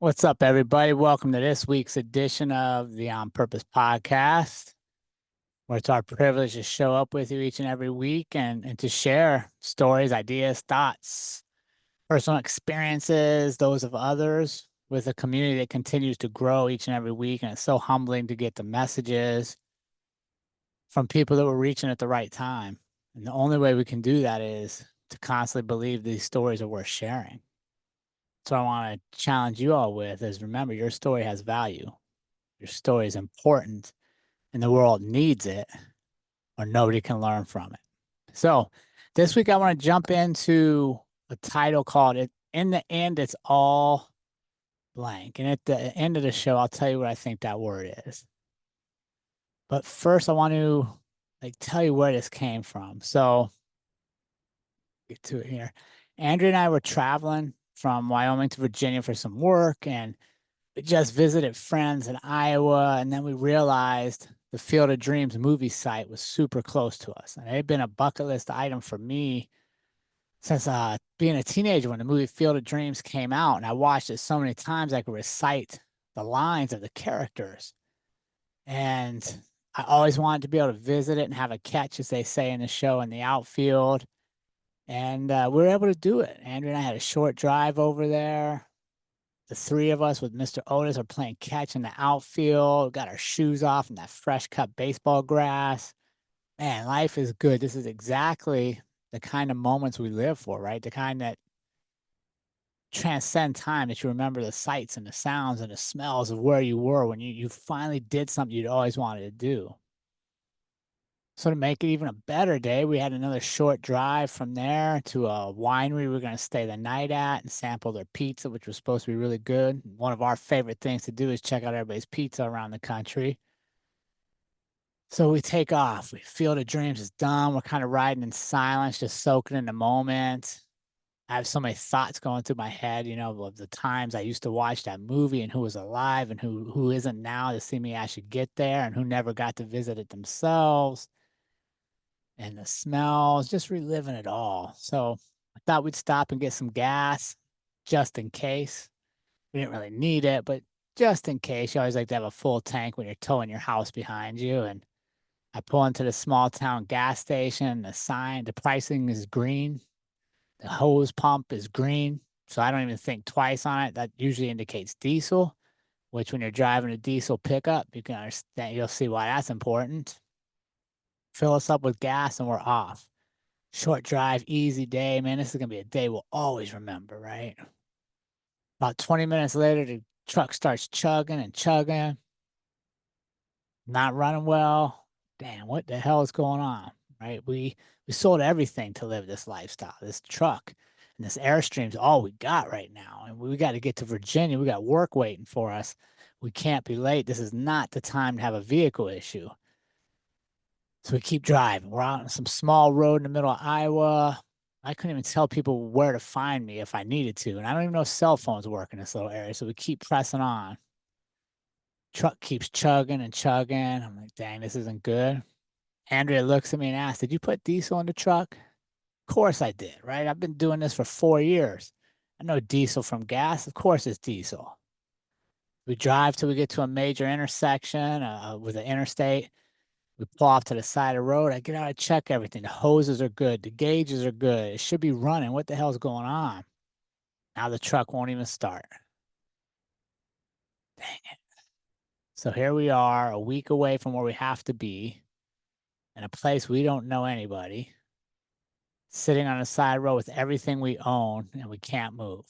What's up, everybody? Welcome to this week's edition of the On Purpose podcast, where it's our privilege to show up with you each and every week and to share stories, ideas, thoughts, personal experiences, those of others with a community that continues to grow each and every week. And it's so humbling to get the messages from people that we're reaching at the right time. And the only way we can do that is to constantly believe these stories are worth sharing. So I want to challenge you all with is remember, your story has value. Your story is important and the world needs it or nobody can learn from it. So this week I want to jump into a title called it In the End, It's All Blank. And at the end of the show, I'll tell you what I think that word is. But first I want to tell you where this came from. So get to it here. Andrea and I were traveling from Wyoming to Virginia for some work, and we just visited friends in Iowa, and then we realized the Field of Dreams movie site was super close to us. And it had been a bucket list item for me since being a teenager when the movie Field of Dreams came out. And I watched it so many times I could recite the lines of the characters. And I always wanted to be able to visit it and have a catch, as they say in the show, in the outfield. And we were able to do it. Andrew and I had a short drive over there. The three of us with Mr. Otis are playing catch in the outfield, got our shoes off in that fresh cut baseball grass. Man, life is good. This is exactly the kind of moments we live for, right? The kind that transcend time, that you remember the sights and the sounds and the smells of where you were when you finally did something you'd always wanted to do. So to make it even a better day, we had another short drive from there to a winery we were going to stay the night at and sample their pizza, which was supposed to be really good. One of our favorite things to do is check out everybody's pizza around the country. So we take off. We Field of Dreams is done. We're kind of riding in silence, just soaking in the moment. I have so many thoughts going through my head, of the times I used to watch that movie and who was alive and who isn't now to see me actually get there and who never got to visit it themselves. And the smells, just reliving it all. So I thought we'd stop and get some gas just in case. We didn't really need it, but just in case, you always like to have a full tank when you're towing your house behind you. And I pull into the small town gas station. The pricing is green. The hose pump is green. So I don't even think twice on it. That usually indicates diesel, which when you're driving a diesel pickup, you can understand, you'll see why that's important. Fill us up with gas and we're off. Short drive, easy day, man. This is gonna be a day we'll always remember, right? About 20 minutes later, the truck starts chugging and chugging, not running well. Damn, what the hell is going on? Right? We sold everything to live this lifestyle. This truck and this Airstream's all we got right now. And we got to get to Virginia. We got work waiting for us. We can't be late. This is not the time to have a vehicle issue. So we keep driving. We're out on some small road in the middle of Iowa. I couldn't even tell people where to find me if I needed to. And I don't even know if cell phones work in this little area. So we keep pressing on. Truck keeps chugging and chugging. I'm like, dang, this isn't good. Andrea looks at me and asks, did you put diesel in the truck? Of course I did, right? I've been doing this for 4 years. I know diesel from gas. Of course it's diesel. We drive till we get to a major intersection with an interstate. We pull off to the side of the road. I get out, I check everything. The hoses are good. The gauges are good. It should be running. What the hell's going on? Now the truck won't even start. Dang it. So here we are, a week away from where we have to be, in a place we don't know anybody, sitting on a side road with everything we own, and we can't move.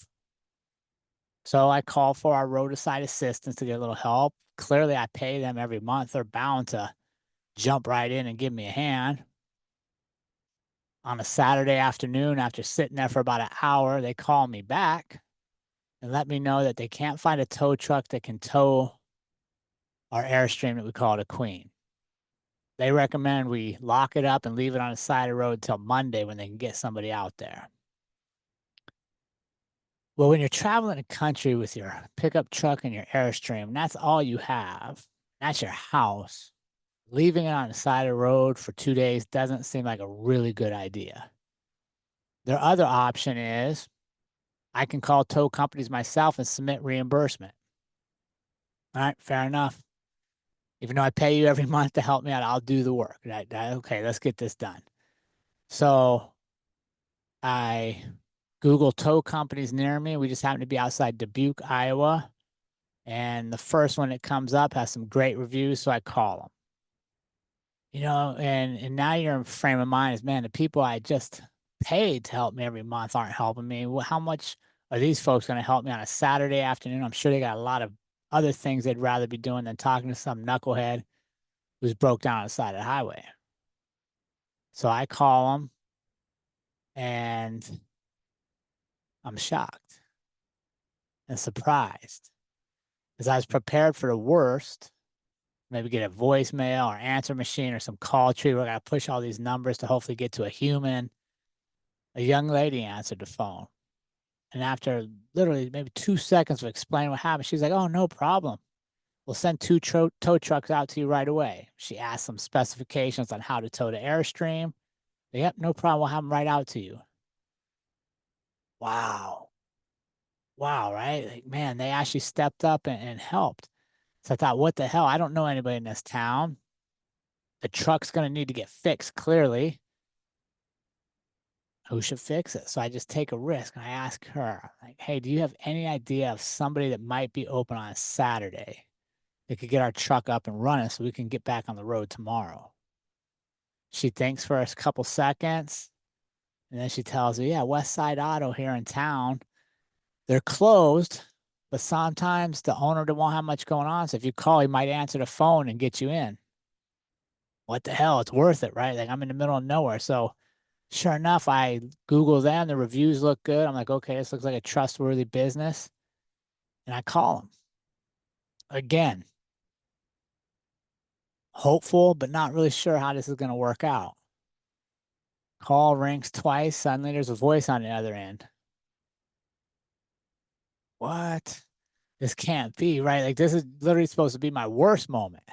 So I call for our roadside assistance to get a little help. Clearly, I pay them every month. They're bound to jump right in and give me a hand. On a Saturday afternoon, after sitting there for about an hour, they call me back and let me know that they can't find a tow truck that can tow our Airstream that we call it a Queen. They recommend we lock it up and leave it on the side of the road till Monday when they can get somebody out there. Well, when you're traveling the country with your pickup truck and your Airstream, that's all you have. That's your house. Leaving it on the side of the road for 2 days doesn't seem like a really good idea. Their other option is I can call tow companies myself and submit reimbursement. All right, fair enough. Even though I pay you every month to help me out, I'll do the work. Okay, let's get this done. So I Google tow companies near me. We just happen to be outside Dubuque, Iowa. And the first one that comes up has some great reviews, so I call them. And now you're in frame of mind is, man, the people I just paid to help me every month aren't helping me. Well, how much are these folks going to help me on a Saturday afternoon? I'm sure they got a lot of other things they'd rather be doing than talking to some knucklehead who's broke down on the side of the highway. So I call them and I'm shocked and surprised because I was prepared for the worst. Maybe get a voicemail or answer machine or some call tree where I got to push all these numbers to hopefully get to a human. A young lady answered the phone. And after literally maybe 2 seconds of explaining what happened, she's like, "Oh, no problem. We'll send two tow trucks out to you right away." She asked some specifications on how to tow the Airstream. Yep, no problem. We'll have them right out to you. Wow. Wow, right? Like, man, they actually stepped up and helped. So I thought, what the hell? I don't know anybody in this town. The truck's going to need to get fixed, clearly. Who should fix it? So I just take a risk and I ask her, like, "Hey, do you have any idea of somebody that might be open on a Saturday that could get our truck up and running so we can get back on the road tomorrow?" She thinks for a couple seconds and then she tells me, "Yeah, West Side Auto here in town. They're closed, but sometimes the owner won't have much going on. So if you call, he might answer the phone and get you in." What the hell? It's worth it, right? Like, I'm in the middle of nowhere. So sure enough, I Google them. The reviews look good. I'm like, okay, this looks like a trustworthy business. And I call them again, hopeful, but not really sure how this is going to work out. Call rings twice. Suddenly there's a voice on the other end. What? This can't be, right? Like, this is literally supposed to be my worst moment.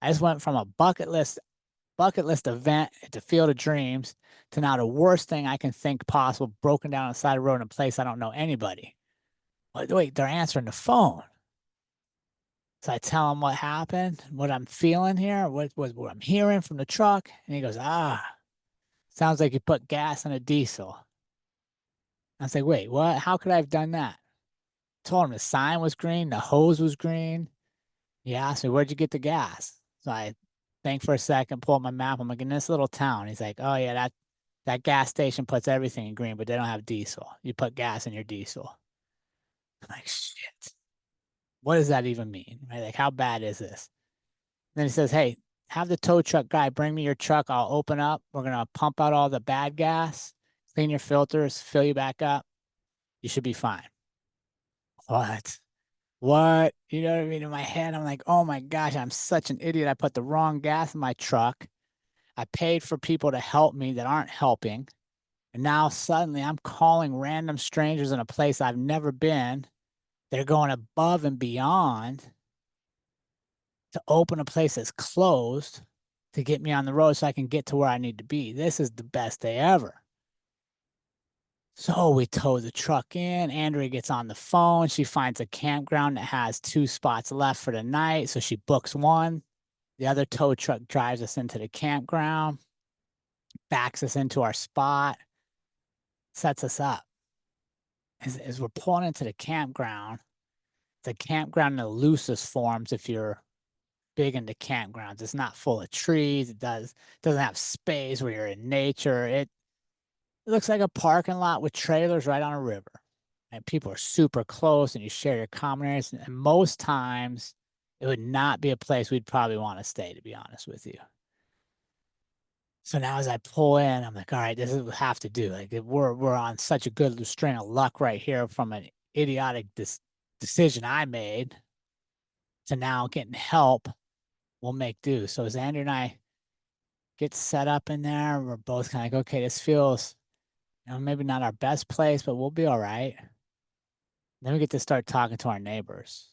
I just went from a bucket list event at the Field of Dreams to now the worst thing I can think possible, broken down on the side of the road in a place I don't know anybody. Wait, they're answering the phone. So I tell him what happened, what I'm feeling here, what I'm hearing from the truck. And he goes, sounds like you put gas in a diesel. I was like, wait, what? How could I have done that? Told him the sign was green, the hose was green. He asked me, where'd you get the gas? So I think for a second, pull up my map. I'm like, in this little town. He's like, oh yeah, that gas station puts everything in green, but they don't have diesel. You put gas in your diesel. I'm like, shit. What does that even mean? Right? Like, how bad is this? Then he says, hey, have the tow truck guy bring me your truck. I'll open up. We're going to pump out all the bad gas, clean your filters, fill you back up. You should be fine. What? What? You know what I mean? In my head, I'm like, oh my gosh, I'm such an idiot. I put the wrong gas in my truck. I paid for people to help me that aren't helping. And now suddenly I'm calling random strangers in a place I've never been. They're going above and beyond to open a place that's closed to get me on the road so I can get to where I need to be. This is the best day ever. So we tow the truck in. Andrea gets on the phone. She finds a campground that has 2 spots left for the night. So she books one. The other tow truck drives us into the campground, backs us into our spot, sets us up. As we're pulling into the campground, it's a campground in the loosest forms if you're big into campgrounds. It's not full of trees. Doesn't have space where you're in nature. It looks like a parking lot with trailers right on a river. And people are super close and you share your common areas. And most times it would not be a place we'd probably want to stay, to be honest with you. So now as I pull in, I'm like, all right, this is what we have to do. Like, we're on such a good string of luck right here from an idiotic decision I made to now getting help. We'll make do. So as Andrew and I get set up in there, we're both kind of like, okay, this feels, maybe not our best place, but we'll be all right. Then we get to start talking to our neighbors.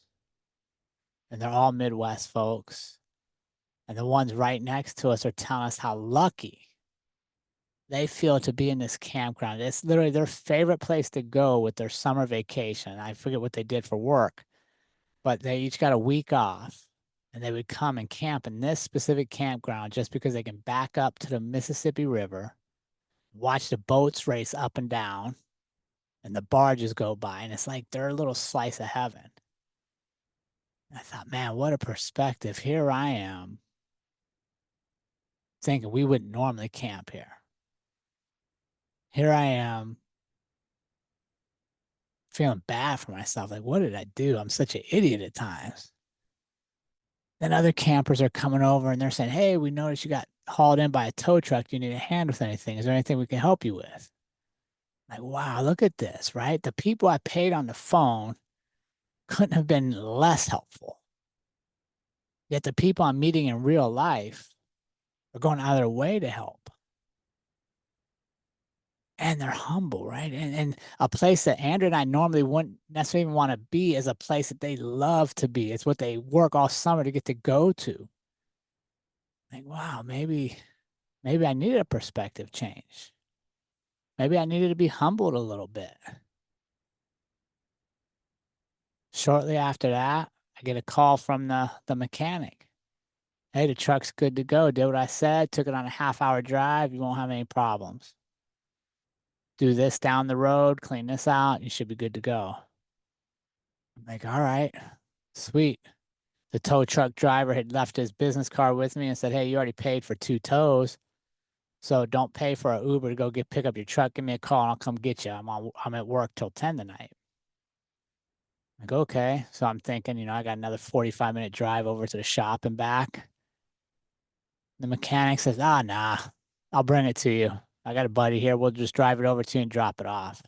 And they're all Midwest folks. And the ones right next to us are telling us how lucky they feel to be in this campground. It's literally their favorite place to go with their summer vacation. I forget what they did for work, but they each got a week off and they would come and camp in this specific campground just because they can back up to the Mississippi River, watch the boats race up and down, and the barges go by. And it's like their little slice of heaven. I thought, man, what a perspective. Here I am thinking we wouldn't normally camp here. Here I am feeling bad for myself. Like, what did I do? I'm such an idiot at times. Then other campers are coming over and they're saying, hey, we noticed you got hauled in by a tow truck. Do you need a hand with anything? Is there anything we can help you with? Like, wow, look at this, right? The people I paid on the phone couldn't have been less helpful. Yet the people I'm meeting in real life are going out of their way to help. And they're humble, right? And a place that Andrew and I normally wouldn't necessarily even want to be is a place that they love to be. It's what they work all summer to get to go to. Like, wow, maybe I needed a perspective change. Maybe I needed to be humbled a little bit. Shortly after that, I get a call from the mechanic. Hey, the truck's good to go. Did what I said, took it on a half-hour drive. You won't have any problems. Do this down the road, clean this out, you should be good to go. I'm like, all right, sweet. The tow truck driver had left his business card with me and said, hey, you already paid for 2 tows. So don't pay for an Uber to go pick up your truck. Give me a call and I'll come get you. I'm at work till 10 tonight. Like, okay. So I'm thinking, I got another 45-minute drive over to the shop and back. The mechanic says, nah, I'll bring it to you. I got a buddy here. We'll just drive it over to you and drop it off.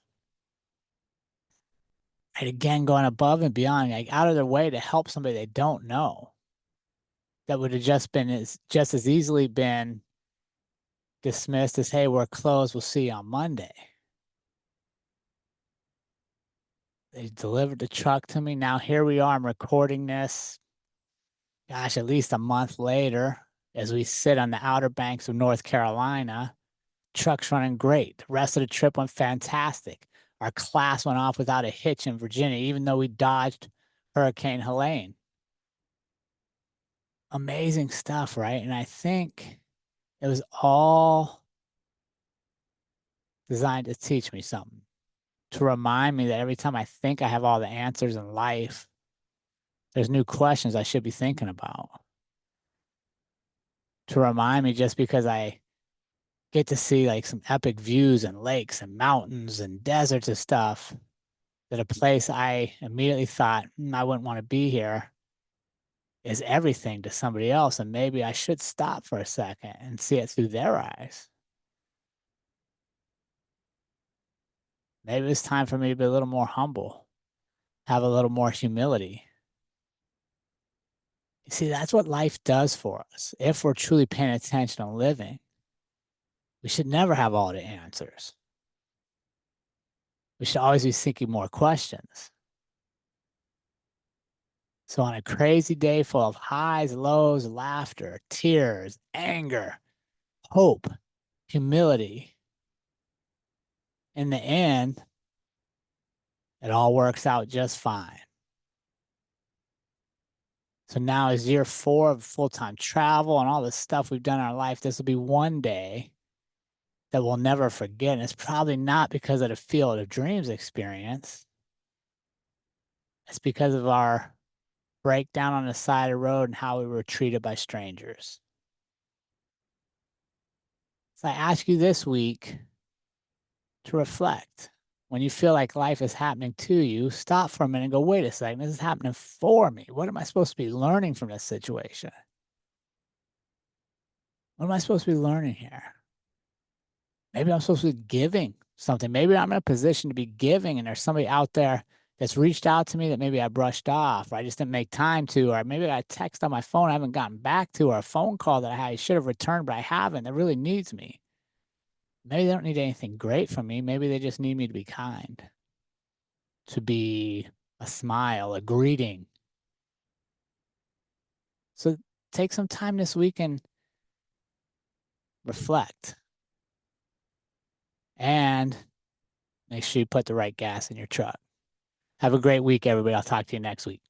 And again, going above and beyond, like out of their way to help somebody they don't know. That would have just as easily been dismissed as, hey, we're closed. We'll see you on Monday. They delivered the truck to me. Now here we are. I'm recording this, gosh, at least a month later, as we sit on the Outer Banks of North Carolina. Truck's running great. The rest of the trip went fantastic. Our class went off without a hitch in Virginia, even though we dodged Hurricane Helene. Amazing stuff, right? And I think it was all designed to teach me something, to remind me that every time I think I have all the answers in life, there's new questions I should be thinking about. To remind me just because I get to see like some epic views and lakes and mountains and deserts and stuff, that a place I immediately thought, I wouldn't want to be here is everything to somebody else. And maybe I should stop for a second and see it through their eyes. Maybe it's time for me to be a little more humble, have a little more humility. You see, that's what life does for us. If we're truly paying attention and living, we should never have all the answers. We should always be seeking more questions. So on a crazy day full of highs, lows, laughter, tears, anger, hope, humility, in the end, it all works out just fine. So now is year 4 of full-time travel and all the stuff we've done in our life. This will be one day that we'll never forget. And it's probably not because of the Field of Dreams experience. It's because of our breakdown on the side of the road and how we were treated by strangers. So I ask you this week to reflect. When you feel like life is happening to you, stop for a minute and go, wait a second, this is happening for me. What am I supposed to be learning from this situation? What am I supposed to be learning here? Maybe I'm supposed to be giving something. Maybe I'm in a position to be giving, and there's somebody out there that's reached out to me that maybe I brushed off, or I just didn't make time to, or maybe I got a text on my phone I haven't gotten back to, or a phone call that I should have returned, but I haven't, that really needs me. Maybe they don't need anything great from me. Maybe they just need me to be kind, to be a smile, a greeting. So take some time this week and reflect. and make sure you put the right gas in your truck. Have a great week, everybody. I'll talk to you next week.